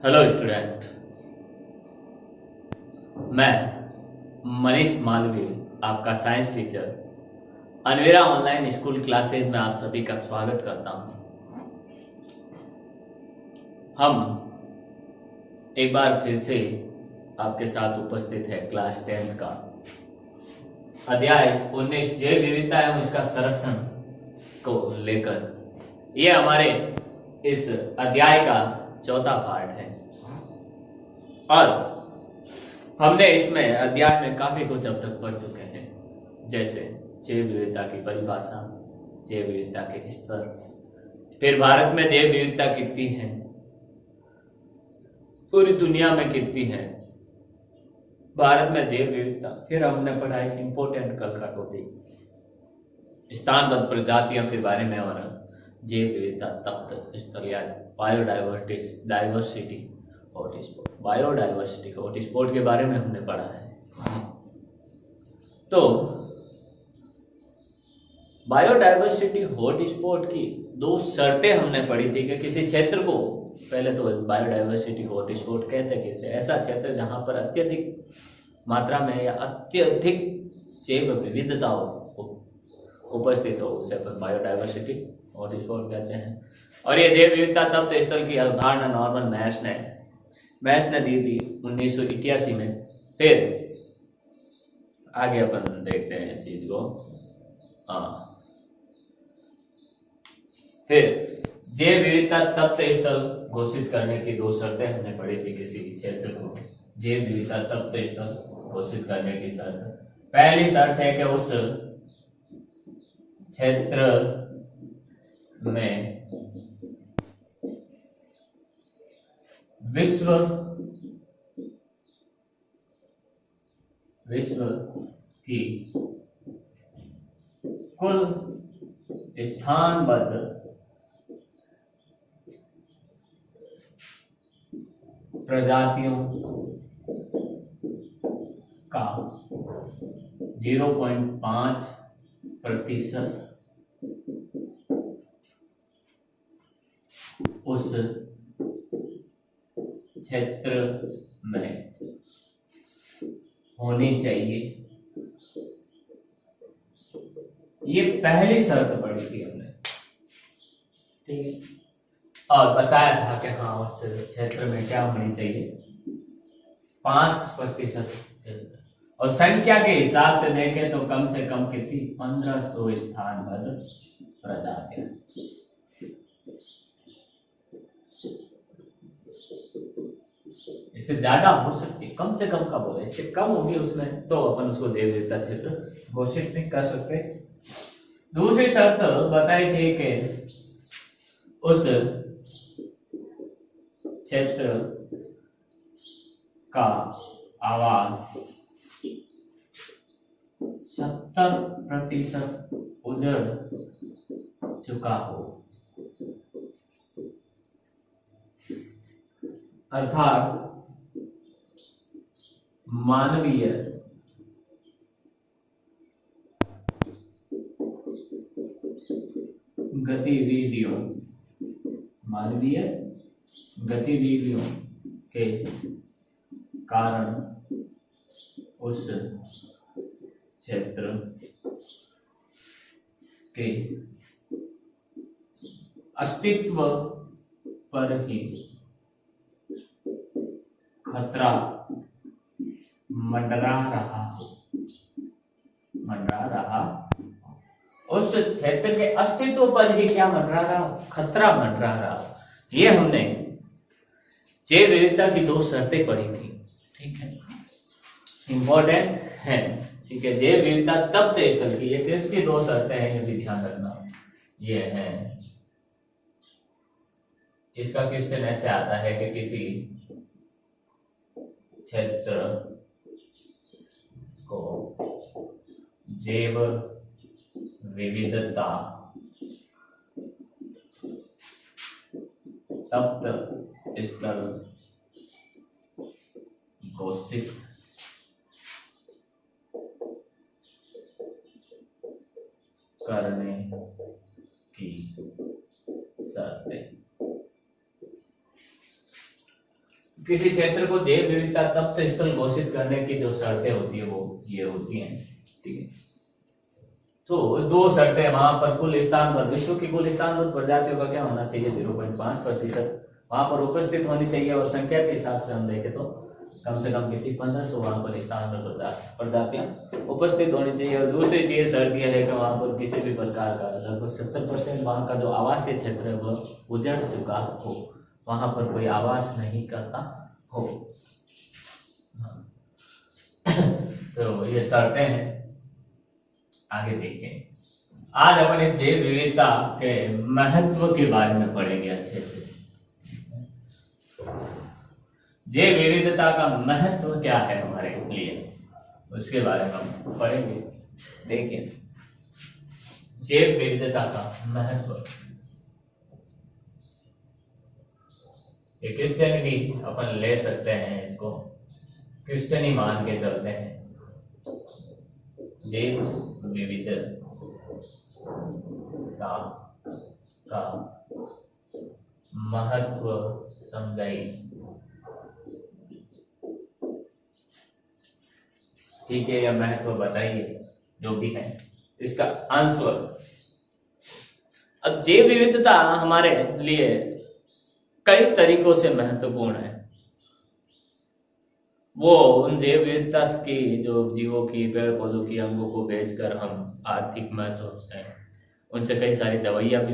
Hello student, मैं मनीष मालवीय, आपका science teacher, अनवेरा ऑनलाइन स्कूल क्लासेस में आप सभी का स्वागत करता हूं। हम एक बार फिर से आपके साथ उपस्थित है क्लास 10 का अध्याय 19 जैव विविधता एवं इसका संरक्षण को लेकर। ये हमारे इस अध्याय का चौथा पार्ट है और हमने इसमें अध्याय में काफी कुछ अब तक पढ़ चुके हैं, जैसे जैव विविधता की परिभाषा, जैव विविधता के स्तर, फिर भारत में जैव विविधता कितनी है, पूरी दुनिया में कितनी है, भारत में जैव विविधता। फिर हमने पढ़ा एक इम्पोर्टेंट कल का टॉपिक स्थानबद्ध प्रजातियों के बारे में और जैव विविधता तत्व स्तर या बायोडाइवर्सिटी हॉटस्पॉट, बायोडाइवर्सिटी हॉटस्पॉट के बारे में हमने पढ़ा है। तो बायोडाइवर्सिटी हॉटस्पॉट की दो शर्तें हमने पढ़ी थी कि किसी क्षेत्र को, पहले तो बायोडाइवर्सिटी हॉटस्पॉट कहते हैं कि ऐसा क्षेत्र जहां पर अत्यधिक मात्रा में या अत्यधिक जैव विविधता उपस्थित हो, उसे अपन बायोडाइवर्सिटी हॉटस्पॉट कहते हैं। और ये जैव विविधता तत्व स्थल की अवधारणा नॉर्मन मैश ने दी थी 1981 में। फिर आगे अपन देखते हैं इस चीज को। फिर जैव विविधता तत्व स्थल घोषित करने की दो शर्तें हमने पढ़ी थी किसी क्षेत्र को जैव विविधता तत्व स्थल घोषित करने की शर्त। पहली शर्त है कि उस क्षेत्र में विश्व की कुल स्थानबद्ध प्रजातियों का 0.5% उस क्षेत्र में होनी चाहिए। ये पहली शर्त पढ़ी थी हमने, ठीक है। और बताया था कि हाँ, उस क्षेत्र में क्या होनी चाहिए, 5%। और संख्या के हिसाब से देखें तो कम से कम कितनी, 1500 स्थानबद्ध प्रजातियां। इससे ज्यादा हो सकती, कम से कम का बोला, इससे कम होगी उसमें तो अपन उसको जैव विविधता क्षेत्र घोषित नहीं कर सकते। दूसरी शर्त बताई थी कि उस क्षेत्र का आवास 70% उजड़ चुका हो, अर्थात मानवीय गतिविधियों के कारण उस क्षेत्र के अस्तित्व पर ही खतरा मंडरा रहा उस क्षेत्र के अस्तित्व पर ही क्या मंडरा रहा, खतरा मंडरा रहा। ये हमने जैव विविधता की दो शर्तें पढ़ी थी, ठीक है, इंपॉर्टेंट है, ठीक है। जैव विविधता तब स्थल की, ये किसकी दो शर्तें हैं, ये भी ध्यान रखना। ये है, इसका क्वेश्चन ऐसे आता है कि किसी क्षेत्र को जैव विविधता तत्व स्थल घोषित करने की शर्तें। किसी क्षेत्र को जैव विविधता तप्त स्थल घोषित करने की जो शर्तें होती है वो ये होती हैं, ठीक है। तो दो शर्तें, वहां पर कुल स्थान पर, विश्व की कुल स्थान पर प्रजातियों का क्या होना चाहिए, 0.5% वहां पर उपस्थित होनी चाहिए, और संख्या के हिसाब से हम देखें तो कम से कम कितनी 1500 वहां पर स्थान पर प्रजातियां उपस्थित होनी चाहिए। और दूसरी चीज शर्त यह है कि वहां पर किसी भी प्रकार का लगभग 70% वहां का जो आवासीय क्षेत्र है वह उजड़ चुका हो, वहां पर कोई आवास नहीं करता हो। तो ये शर्तें हैं। आगे देखें, आज अपन इस जैव विविधता के महत्व के बारे में पढ़ेंगे अच्छे से। जैव विविधता का महत्व क्या है हमारे लिए, उसके बारे में हम पढ़ेंगे। देखिए, जैव विविधता का महत्व, ये क्वेश्चन भी अपन ले सकते हैं, इसको क्वेश्चन ही मान के चलते हैं। जैव विविधता का महत्व समझाइए, ठीक है, या महत्व बताइए, जो भी है इसका आंसर। अब जैव विविधता हमारे लिए कई तरीकों से महत्वपूर्ण है। वो उन जैव विविधता की, जो जीवों की, पेड़ पौधों की अंगों को बेचकर हम आर्थिक महत्व है, उनसे कई सारी दवाइयां भी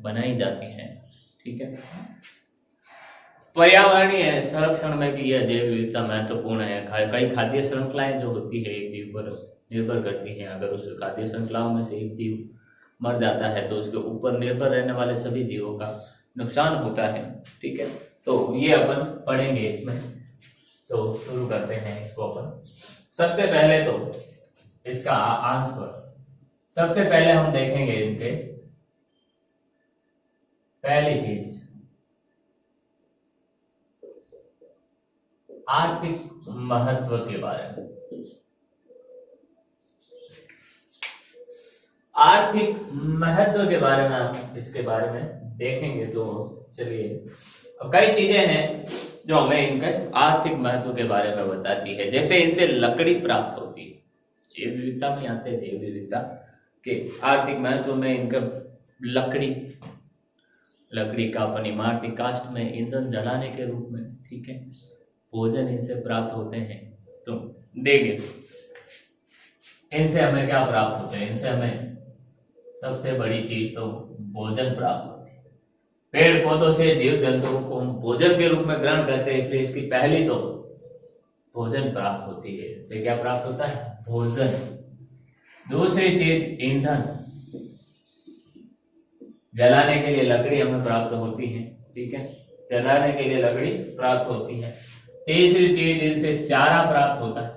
बनाई जाती हैं, ठीक है। पर्यावरणीय संरक्षण में भी यह जैव विविधता महत्वपूर्ण है। कई खाद्य श्रृंखलाएं जो होती है एक जीव पर निर्भर करती हैं। अगर उस खाद्य श्रृंखलाओं में से एक जीव मर जाता है तो उसके ऊपर निर्भर रहने वाले सभी जीवों का नुकसान होता है, ठीक है। तो ये अपन पढ़ेंगे इसमें। तो शुरू करते हैं इसको अपन। सबसे पहले तो इसका आंसर, सबसे पहले हम देखेंगे इनके पहली चीज, आर्थिक महत्व के बारे में। आर्थिक महत्व के बारे में हम इसके बारे में देखेंगे। तो चलिए, अब कई चीजें हैं जो हमें इनके आर्थिक महत्व के बारे में बताती है। जैसे इनसे लकड़ी प्राप्त होती है, जैव विविधता में आते हैं जैव विविधता के आर्थिक महत्व में इनका लकड़ी का अपन इमारती काष्ठ में ईंधन जलाने के रूप में, ठीक है, भोजन इनसे प्राप्त होते हैं। तो देखिए, इनसे हमें क्या प्राप्त होते हैं, इनसे हमें सबसे बड़ी चीज तो भोजन प्राप्त होती है। पेड़ पौधों से जीव जंतुओं को हम भोजन के रूप में ग्रहण करते हैं, इसलिए इसकी पहली तो भोजन प्राप्त होती है। इससे क्या प्राप्त होता है, भोजन। दूसरी चीज ईंधन, जलाने के लिए लकड़ी हमें प्राप्त होती है, ठीक है, जलाने के लिए लकड़ी प्राप्त होती है। तीसरी चीज, इनसे चारा प्राप्त होता है,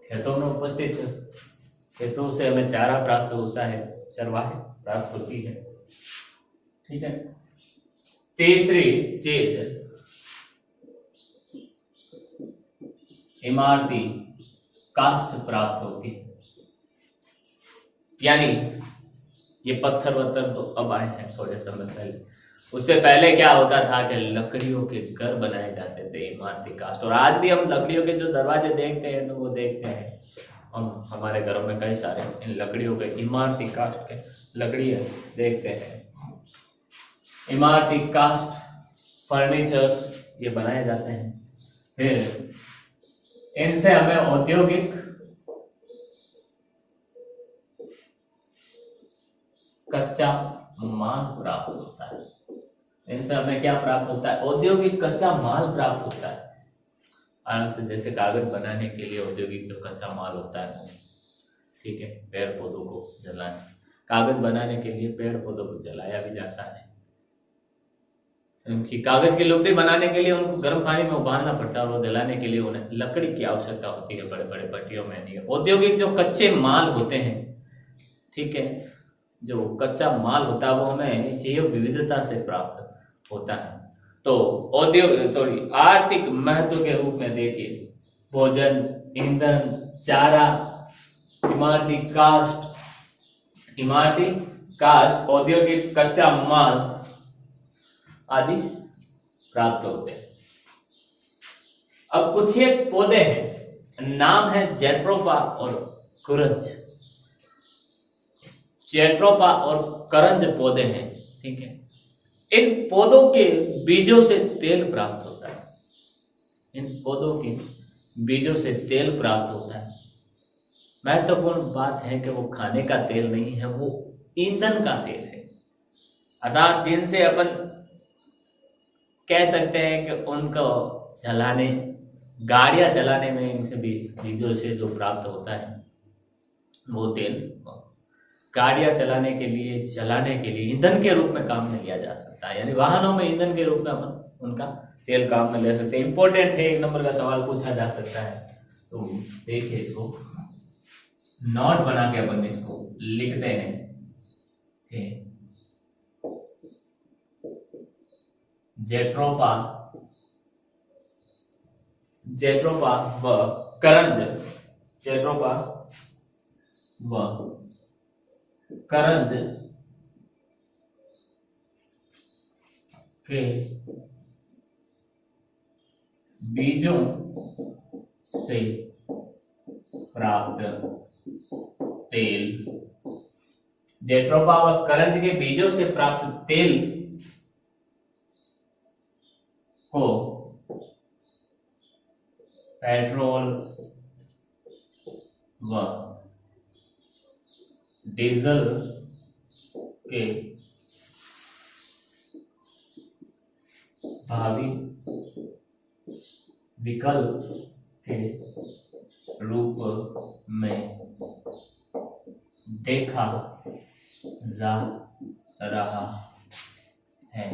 खेतों में उपस्थित खेतों से हमें चारा प्राप्त होता है, चरवाहे प्राप्त होती है, ठीक है। तीसरी चीज, इमारती काष्ठ प्राप्त होती है। यानी ये पत्थर वत्थर तो अब आए हैं थोड़े समय पहले, उससे पहले क्या होता था कि लकड़ियों के घर बनाए जाते थे, इमारती काष्ठ। और आज भी हम लकड़ियों के जो दरवाजे देखते हैं तो वो देखते हैं हम हमारे घरों में कई सारे इन लकड़ियों के, इमारती काष्ठ के लकड़ी देखते हैं। इमारती काष्ठ फर्नीचर्स ये बनाए जाते हैं। फिर इनसे हमें औद्योगिक कच्चा माल प्राप्त होता है। इनसे हमें क्या प्राप्त होता है, औद्योगिक कच्चा माल प्राप्त होता है। आराम से, जैसे कागज बनाने के लिए औद्योगिक जो कच्चा माल होता है, ठीक है, पेड़ पौधों को जलाने, कागज बनाने के लिए पेड़ पौधों को जलाया भी जाता है, क्योंकि कागज की लुगदी बनाने के लिए उनको गर्म पानी में उबालना पड़ता है और वो जलाने के लिए उन्हें लकड़ी की आवश्यकता होती है, बड़े बड़े भट्टियों में नहीं। औद्योगिक जो कच्चे माल होते हैं, ठीक है, जो कच्चा माल होता है वो हमें जैव विविधता से प्राप्त होता है। तो आर्थिक महत्व के रूप में देखिए, भोजन, ईंधन, चारा, इमारती काष्ठ, औद्योगिक कच्चा माल आदि प्राप्त होते हैं। अब कुछ एक पौधे हैं, नाम है जेट्रोपा और करंज। जेट्रोपा और करंज पौधे हैं, ठीक है। इन पौधों के बीजों से तेल प्राप्त होता है। इन पौधों के बीजों से तेल प्राप्त होता है। महत्वपूर्ण बात है कि वो खाने का तेल नहीं है, वो ईंधन का तेल है। अर्थात जिनसे अपन कह सकते हैं कि उनको चलाने, गाड़ियां चलाने में इनसे बीजों से जो प्राप्त होता है वो तेल गाड़ियां चलाने के लिए ईंधन के रूप में काम में लिया जा सकता है। यानी वाहनों में ईंधन के रूप में अपन उनका तेल काम में ले सकते हैं। इंपॉर्टेंट है, 1 नंबर का सवाल पूछा जा सकता है। तो देखिए, इसको नोट बना के अपन इसको लिखते हैं। जेट्रोपा व करंज, जेट्रोपा व करंज के बीजों से प्राप्त तेल, जेट्रोपा व करंज के बीजों से प्राप्त तेल को पेट्रोल व डीजल के भावी विकल्प के रूप में देखा जा रहा है।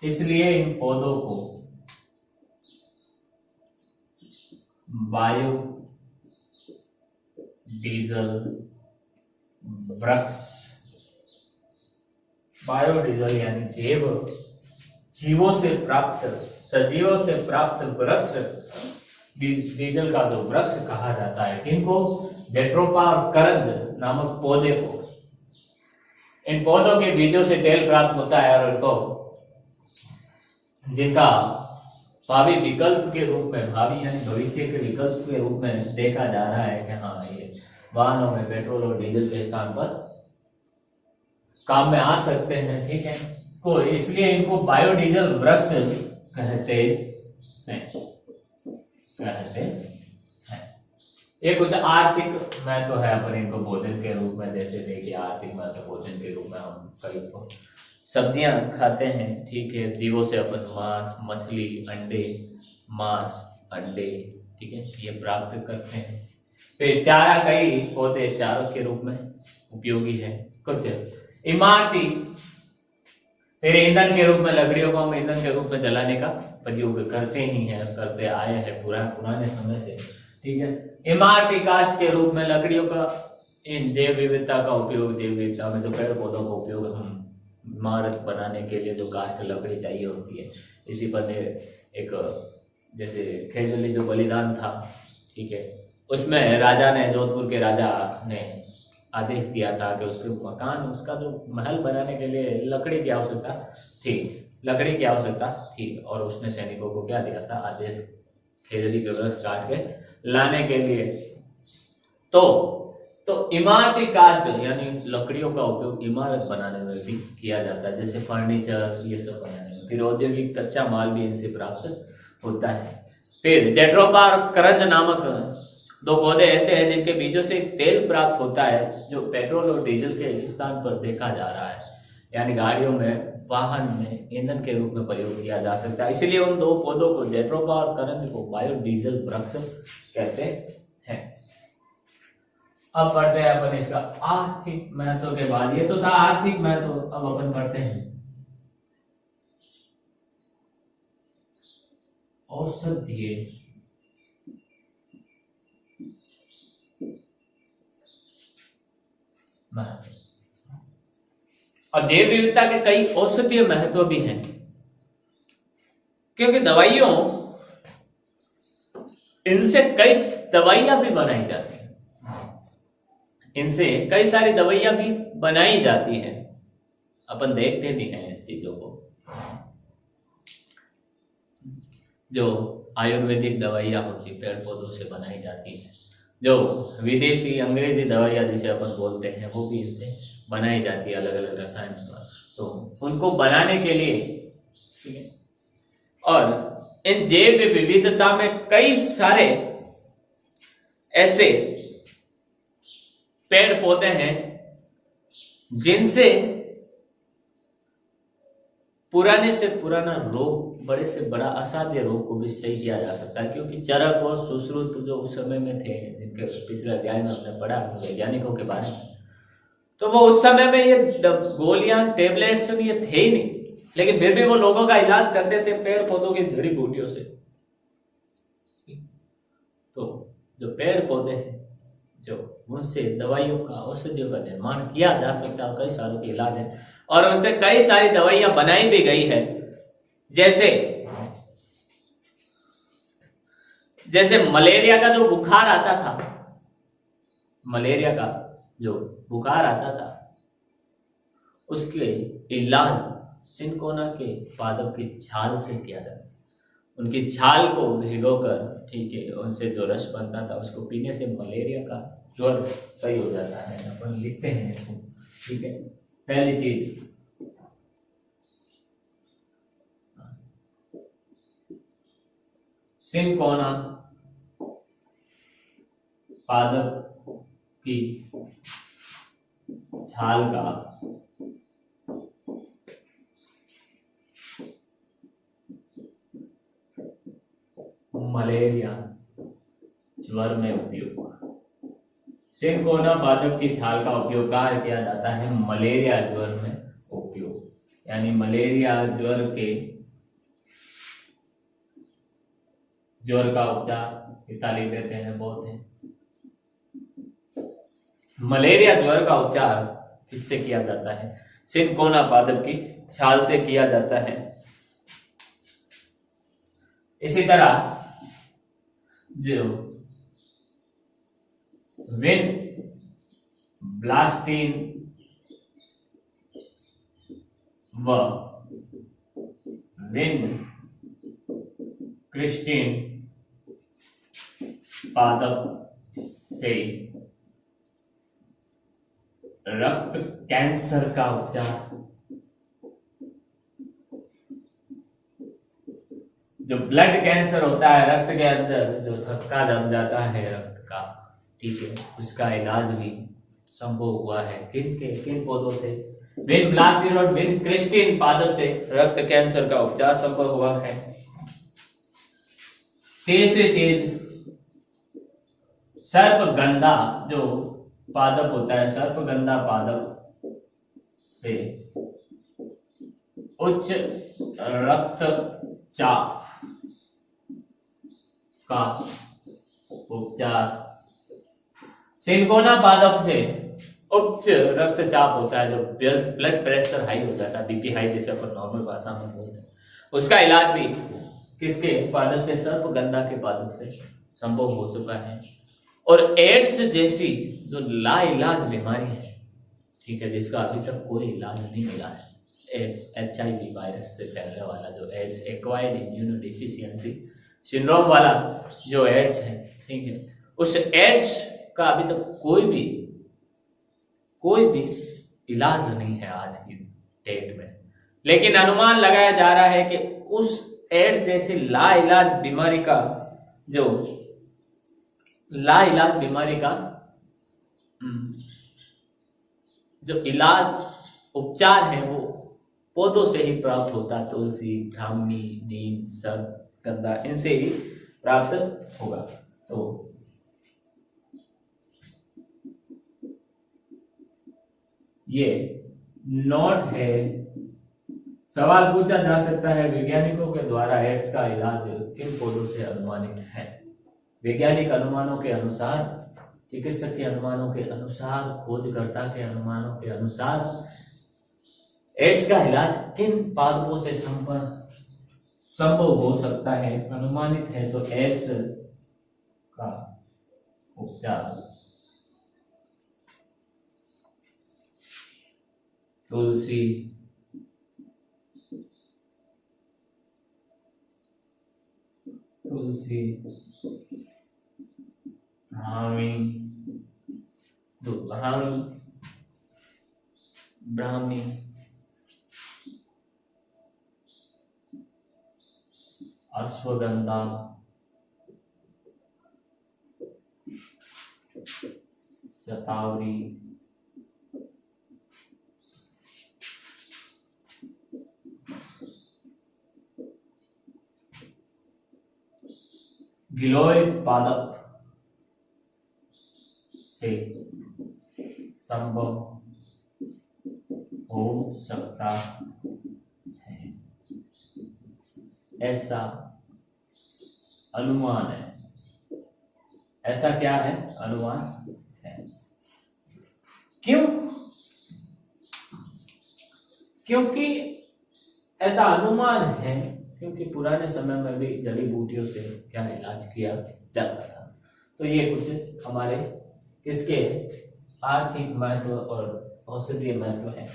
इसलिए इन पौधों को बायो डीजल वृक्ष, बायोडीजल यानी सजीवों से प्राप्त वृक्ष, डीजल का जो वृक्ष कहा जाता है। किनको? जेट्रोपा और करंज नामक पौधे को। इन पौधों के बीजों से तेल प्राप्त होता है और इनको जिनका भावी विकल्प के रूप में, भावी यानी भविष्य के विकल्प के रूप में देखा जा रहा है कि हाँ, ये वाहनों में पेट्रोल और डीजल के स्थान पर काम में आ सकते हैं, ठीक है। को इसलिए इनको बायोडीजल वृक्ष कहते हैं। ये कुछ आर्थिक महत्व है, अपन इनको भोजन के रूप में, जैसे देखिए आर्थिक महत्व भोजन के रूप में हम कई तो सब्जियां खाते हैं, ठीक है। जीवों से अपन मांस, मछली, अंडे, ठीक है, ये प्राप्त करते हैं। फिर चारा, कई पौधे चारों के रूप में उपयोगी है। कुछ इमारती, फिर ईंधन के रूप में लकड़ियों को हम ईंधन के रूप में जलाने का प्रयोग करते ही हैं, करते आए हैं पुराने समय से, ठीक है। इमारती काष्ठ के रूप में लकड़ियों का, इन जैव विविधता का उपयोग, जैव विविधता में जो पेड़ पौधों का उपयोग हम इमारत बनाने के लिए जो काष्ठ लकड़ी चाहिए होती है। इसी पर एक जैसे खेजली जो बलिदान था, ठीक है, उसमें राजा ने, जोधपुर के राजा ने आदेश दिया था कि उसके मकान, उसका जो महल बनाने के लिए लकड़ी की आवश्यकता थी, और उसने सैनिकों को क्या दिया था? आदेश, खेजली के वृक्ष काट के लाने के लिए। तो इमारती काष्ठ यानी लकड़ियों का उपयोग इमारत बनाने में भी किया जाता है, जैसे फर्नीचर, ये सब बनाने में। फिर औद्योगिक कच्चा माल भी इनसे प्राप्त होता है। फिर जेट्रोपा और करंज नामक 2 पौधे ऐसे हैं जिनके बीजों से तेल प्राप्त होता है, जो पेट्रोल और डीजल के स्थान पर देखा जा रहा है। यानी गाड़ियों में, वाहन में ईंधन के रूप में प्रयोग किया जा सकता है। इसलिए उन 2 पौधों को, जेट्रोपा और करंज को, बायोडीजल वृक्ष कहते हैं। अब पढ़ते हैं अपन इसका आर्थिक महत्व के बाद। ये तो था आर्थिक महत्व, अब अपन पढ़ते हैं औषधीय महत्व। और जैव विविधता के कई औषधीय महत्व भी हैं, क्योंकि दवाइयों इनसे कई दवाइयां भी बनाई जाती हैं, इनसे कई सारी दवाइयां भी बनाई जाती हैं, अपन देखते भी हैं इस चीजों को। जो आयुर्वेदिक दवाइयां होती पेड़ पौधों से बनाई जाती हैं, जो विदेशी अंग्रेजी दवाइयां जिसे अपन बोलते हैं वो भी इनसे बनाई जाती है अलग अलग रसायन द्वारा। तो उनको बनाने के लिए, ठीक है, और इन जैव विविधता में कई सारे ऐसे पेड़ पौधे हैं जिनसे पुराने से पुराना रोग, बड़े से बड़ा असाध्य रोग को भी सही किया जा सकता है। क्योंकि चरक और सुश्रुत जो उस समय में थे, जिनके पिछले अध्याय में हमने पढ़ा वैज्ञानिकों के बारे में, तो वो उस समय में ये गोलियां टेबलेट्स ये थे ही नहीं, लेकिन फिर भी वो लोगों का इलाज करते थे पेड़ पौधों की जड़ी बूटियों से। तो जो पेड़ पौधे हैं, जो उनसे दवाइयों का, औषधियों का निर्माण किया जा सकता है और कई सारों के इलाज है, और उनसे कई सारी दवाइयां बनाई भी गई है। जैसे मलेरिया का जो बुखार आता था, मलेरिया का जो बुखार आता था, उसके इलाज सिनकोना के पादप की छाल से किया जाता। उनकी छाल को भिगोकर, ठीक है, उनसे जो रस बनता था उसको पीने से मलेरिया का ज्वर सही हो जाता है। अपन लिखते हैं इसको, ठीक है। पहली चीज, सिनकोना पादप की छाल का मलेरिया ज्वर में उपयोग। सिनकोना पादप की छाल का उपयोग कहाँ किया जाता है? मलेरिया ज्वर में उपयोग, यानी मलेरिया ज्वर के ज्वर का उपचार इताली देते हैं, बहुत है। मलेरिया ज्वर का उपचार किससे किया जाता है? सिनकोना पादप की छाल से किया जाता है। इसी तरह जो विन ब्लास्टिन व विन क्रिस्टिन पादप से रक्त कैंसर का उपचार, जो ब्लड कैंसर होता है, रक्त कैंसर, जो थक्का जम जाता है रक्त का, ठीक है, उसका इलाज भी संभव हुआ है। किन पौधों से? विन ब्लास्टिन और विन क्रिस्टिन पादप से रक्त कैंसर का उपचार संभव हुआ है। तीसरी चीज, सर्पगंधा जो पादप होता है, सर्पगंधा पादप से उच्च रक्तचाप का उपचार। सिनकोना पादप से उच्च रक्तचाप होता है, जो ब्लड प्रेशर हाई हो जाता है, बीपी हाई जैसे अपन नॉर्मल भाषा में बोलते हैं, उसका इलाज भी किसके पादप से? सर्पगंधा के पादप से संभव हो चुका है। और एड्स जैसी जो लाइलाज बीमारी है, ठीक है, जिसका अभी तक कोई इलाज नहीं मिला है, एड्स, HIV वायरस से फैलने वाला जो एड्स, एक्वायर्ड इम्यूनोडेफिशिएंसी सिंड्रोम वाला जो एड्स है, ठीक है, उस एड्स का अभी तक कोई भी इलाज नहीं है आज की डेट में। लेकिन अनुमान लगाया जा रहा है कि उस एड्स जैसी लाइलाज बीमारी का जो इलाज उपचार है वो पौधों से ही प्राप्त होता है। तुलसी, ब्राह्मी, नीम, सर्पगंधा, इनसे ही प्राप्त होगा। तो ये नोट है। सवाल पूछा जा सकता है, वैज्ञानिकों के द्वारा एड्स का इलाज किन पौधों से अनुमानित है? वैज्ञानिक अनुमानों के अनुसार, चिकित्सक के अनुमानों के अनुसार, खोजकर्ता के अनुमानों के अनुसार एड्स का इलाज किन पादपों से संभव हो सकता है, अनुमानित है? तो एड्स उपचार, तुलसी, तुलसी, ब्राह्मी, ब्राह्मी, ब्राह्मी, अश्वगंधा, शतावरी, गिलोय पादप से संभव हो सकता है, ऐसा अनुमान है। ऐसा क्या है? अनुमान है। क्यों? क्योंकि ऐसा अनुमान है क्योंकि पुराने समय में भी जड़ी बूटियों से क्या इलाज किया जाता था। तो ये कुछ हमारे इसके आर्थिक महत्व और औषधीय महत्व है।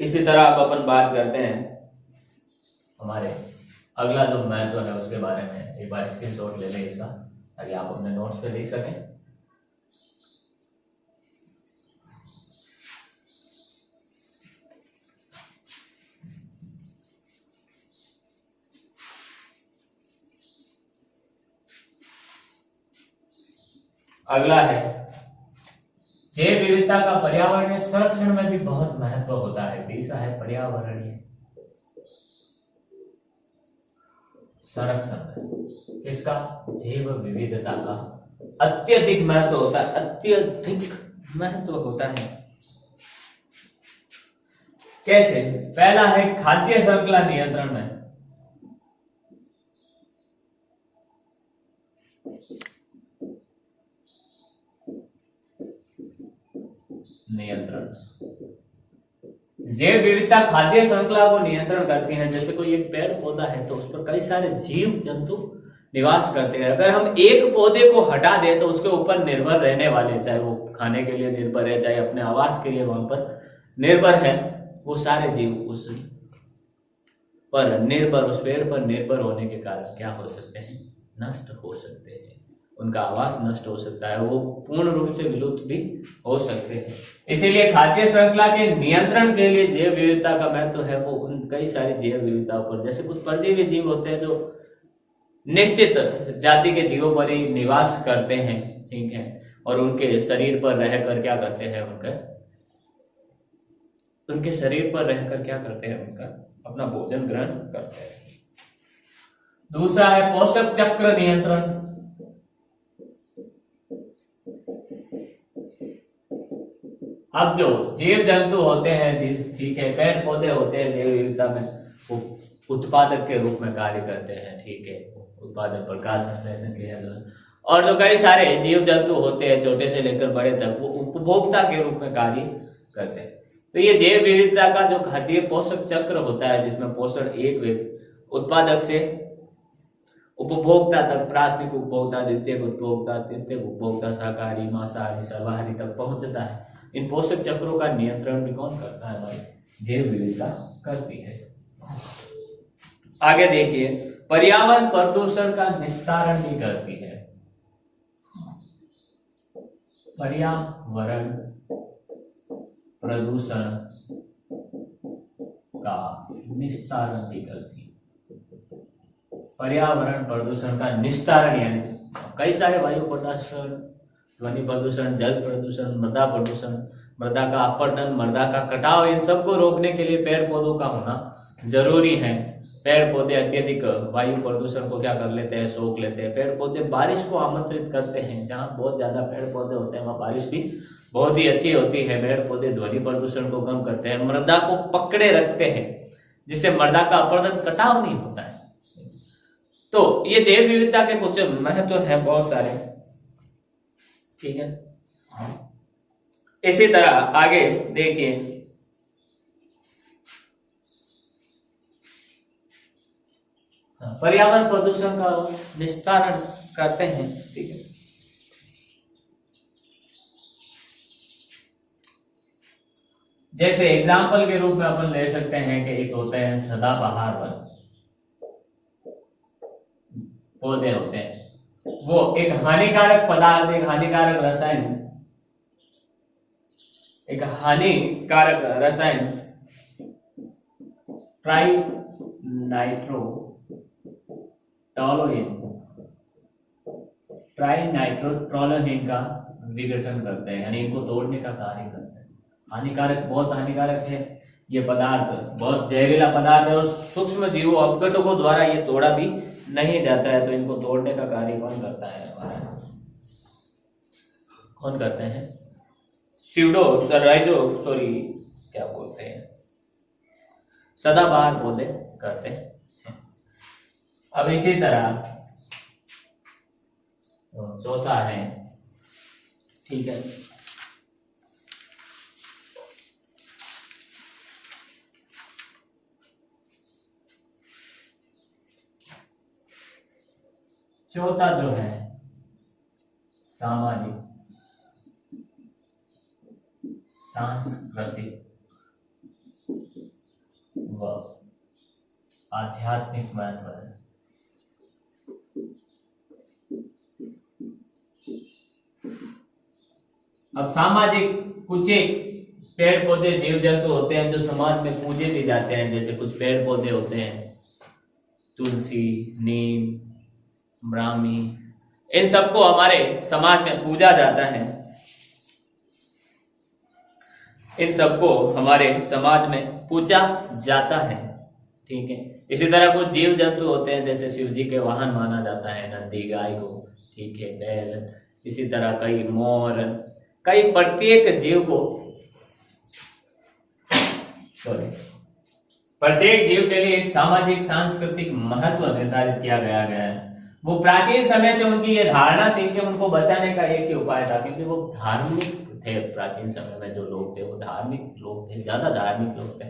इसी तरह अब अपन बात करते हैं हमारे अगला जो महत्व है उसके बारे में। एक बार स्क्रीनशॉट ले लें इसका ताकि आप अपने नोट्स पे लिख सकें। अगला है जैव विविधता का पर्यावरणीय संरक्षण में भी बहुत महत्व होता है। तीसरा है पर्यावरणीय संरक्षण। किसका? जैव विविधता का अत्यधिक महत्व होता है, अत्यधिक महत्व होता है। कैसे? पहला है खाद्य श्रृंखला नियंत्रण में। नियंत्रण, जैव विविधता खाद्य श्रृंखला को नियंत्रण करती है। जैसे कोई एक पेड़ पौधा है तो उस पर कई सारे जीव जंतु निवास करते हैं। अगर हम एक पौधे को हटा दें तो उसके ऊपर निर्भर रहने वाले, चाहे वो खाने के लिए निर्भर है, चाहे अपने आवास के लिए वहां पर निर्भर है, वो सारे जीव उस पर निर्भर, उस पेड़ पर निर्भर होने के कारण क्या हो सकते हैं? नष्ट हो सकते हैं। उनका आवास नष्ट हो सकता है, वो पूर्ण रूप से विलुप्त भी हो सकते हैं। इसीलिए खाद्य श्रृंखला के नियंत्रण के लिए जैव विविधता का महत्व है वो उन कई सारी जैव विविधताओं पर। जैसे कुछ परजीवी जीव होते हैं जो निश्चित जाति के जीवों पर ही निवास करते हैं, ठीक है, और उनके शरीर पर रहकर क्या करते हैं? उनके शरीर पर रहकर क्या करते हैं? उनका अपना भोजन ग्रहण करते हैं। दूसरा है पोषक चक्र नियंत्रण। अब जो जीव जंतु होते हैं, ठीक है, पेड़ पौधे होते हैं, जैव विविधता में वो उत्पादक के रूप में कार्य करते हैं, ठीक है, उत्पादक प्रकाश संश्लेषण क्रिया द्वारा। और जो कई सारे जीव जंतु होते हैं छोटे से लेकर बड़े तक, वो उपभोक्ता के रूप में कार्य करते हैं। तो ये जैव विविधता का जो खाद्य पोषक चक्र होता है जिसमें पोषण एक उत्पादक से उपभोक्ता तक, प्राथमिक उपभोक्ता, द्वितीयक उपभोक्ता, तृतीयक उपभोक्ता, शाकाहारी, मांसाहारी, सर्वाहारी तक पहुंचता है। इन पोषक चक्रों का नियंत्रण भी कौन करता है? हमारी जैव विविधता करती है। आगे देखिए, पर्यावरण प्रदूषण का निस्तारण भी करती है। पर्यावरण प्रदूषण का निस्तारण भी करती है। पर्यावरण प्रदूषण का निस्तारण यानी कई सारे वायु प्रदूषण, ध्वनि प्रदूषण, जल प्रदूषण, मृदा प्रदूषण, मृदा का अपरदन, मृदा का कटाव, इन सबको रोकने के लिए पेड़ पौधों का होना जरूरी है। पेड़ पौधे अत्यधिक वायु प्रदूषण को क्या कर लेते हैं? सोख लेते हैं। पेड़ पौधे बारिश को आमंत्रित करते हैं। जहाँ बहुत ज्यादा पेड़ पौधे होते हैं वहाँ बारिश भी बहुत ही अच्छी होती है। पेड़ पौधे ध्वनि प्रदूषण को कम करते हैं, मृदा को पकड़े रखते हैं, जिससे मृदा का अपरदन, कटाव नहीं होता है। तो ये जैव विविधता के कुछ महत्व है बहुत सारे, ठीक है। इसी तरह आगे देखिए, पर्यावरण प्रदूषण का निस्तारण करते हैं। ठीक है, जैसे एग्जाम्पल के रूप में अपन ले सकते हैं कि एक होते हैं सदाबहार वन, पौधे होते हैं, वो एक हानिकारक पदार्थ, एक हानिकारक रसायन ट्राइनाइट्रोटोलुएन का विघटन करते हैं, यानी इनको तोड़ने का कार्य करते हैं। हानिकारक, बहुत हानिकारक है ये पदार्थ, बहुत जहरीला पदार्थ है और सूक्ष्म जीवों अपघटकों द्वारा ये तोड़ा भी नहीं जाता है। तो इनको तोड़ने का कार्य कौन करता है? हमारा कौन करते हैं? क्या बोलते हैं, सदाबहार पौधे करते हैं। अब इसी तरह चौथा है, ठीक है, चौथा जो है सामाजिक सांस्कृतिक व आध्यात्मिक महत्व है। अब सामाजिक, कुछ पेड़ पौधे जीव जंतु होते हैं जो समाज में पूजे भी जाते हैं। जैसे कुछ पेड़ पौधे होते हैं, तुलसी, नीम, ब्राह्मी, इन सबको हमारे समाज में पूजा जाता है। इन सबको हमारे समाज में पूजा जाता है। ठीक है, इसी तरह कुछ जीव जंतु होते हैं, जैसे शिव जी के वाहन माना जाता है नंदी गाय को, ठीक है, बैल, इसी तरह कई मोर, कई प्रत्येक जीव को, प्रत्येक जीव के लिए एक सामाजिक सांस्कृतिक महत्व निर्धारित किया गया है। वो प्राचीन समय से उनकी ये धारणा थी कि उनको बचाने का एक ही उपाय था, क्योंकि वो धार्मिक थे। प्राचीन समय में जो लोग थे वो धार्मिक लोग थे, ज्यादा धार्मिक लोग थे,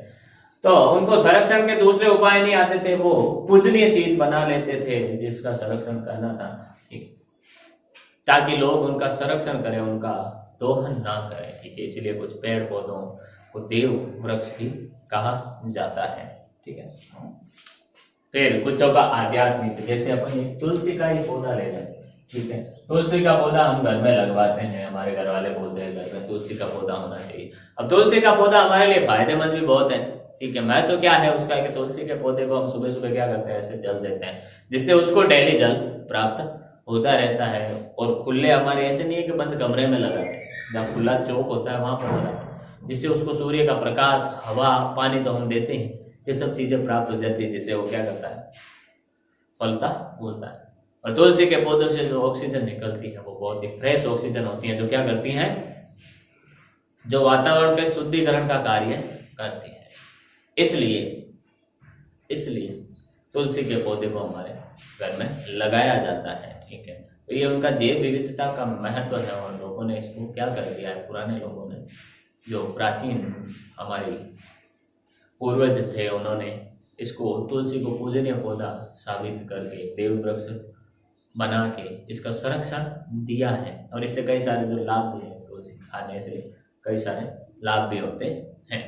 तो उनको संरक्षण के दूसरे उपाय नहीं आते थे। वो पूजनीय चीज बना लेते थे जिसका संरक्षण करना था, ठीक, ताकि लोग उनका संरक्षण करें, उनका दोहन ना करें। ठीक है, इसलिए कुछ पेड़ पौधों को देव वृक्ष भी कहा जाता है। ठीक है, फिर कुछों का आध्यात्मिक, जैसे अपन एक तुलसी का ही पौधा ले लें। ठीक है, तुलसी का पौधा हम घर में लगवाते हैं, हमारे घर वाले बोलते हैं घर में तुलसी का पौधा होना चाहिए। अब तुलसी का पौधा हमारे लिए फायदेमंद भी बहुत है। ठीक है, मैं तो क्या है उसका कि तुलसी के पौधे को हम सुबह सुबह क्या करते हैं, ऐसे जल देते हैं, जिससे उसको डेली जल प्राप्त होता रहता है। और खुले हमारे ऐसे नहीं है कि बंद कमरे में लगाते हैं, जहाँ खुला चौक होता है वहां पर लगाते हैं, जिससे उसको सूर्य का प्रकाश, हवा, पानी तो हम देते हैं, ये सब चीजें प्राप्त हो जाती है, जिससे वो क्या करता है, फलता फूलता है। और तुलसी के पौधों से जो ऑक्सीजन निकलती है वो बहुत ही फ्रेश ऑक्सीजन होती है, जो क्या करती हैं, जो वातावरण के शुद्धिकरण का कार्य करती है। इसलिए तुलसी के पौधे को हमारे घर में लगाया जाता है। ठीक है, तो ये उनका जैव विविधता का महत्व है और लोगों ने इसको क्या कर दिया है, पुराने लोगों ने, जो प्राचीन हमारे पूर्वज थे, उन्होंने इसको, तुलसी को पूजनीय पौधा साबित करके देव वृक्ष बना के इसका संरक्षण दिया है। और इससे कई सारे जो लाभ भी हैं, तुलसी खाने से कई सारे लाभ भी होते हैं।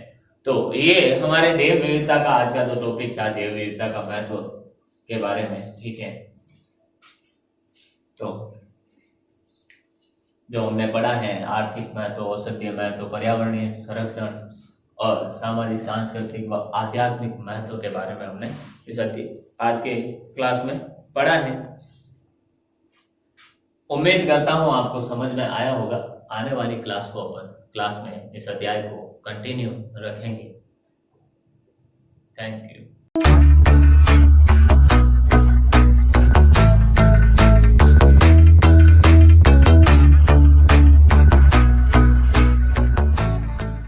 तो ये हमारे जैव विविधता का आज का जो टॉपिक था, जैव विविधता का महत्व के बारे में। ठीक है, तो जो हमने पढ़ा है, आर्थिक महत्व, औषधीय महत्व, पर्यावरणीय संरक्षण और सामाजिक, सांस्कृतिक व आध्यात्मिक महत्व के बारे में हमने इस आज के क्लास में पढ़ा है। उम्मीद करता हूँ आपको समझ में आया होगा। आने वाली क्लास को अपन क्लास में इस अध्याय को कंटिन्यू रखेंगे। Thank you.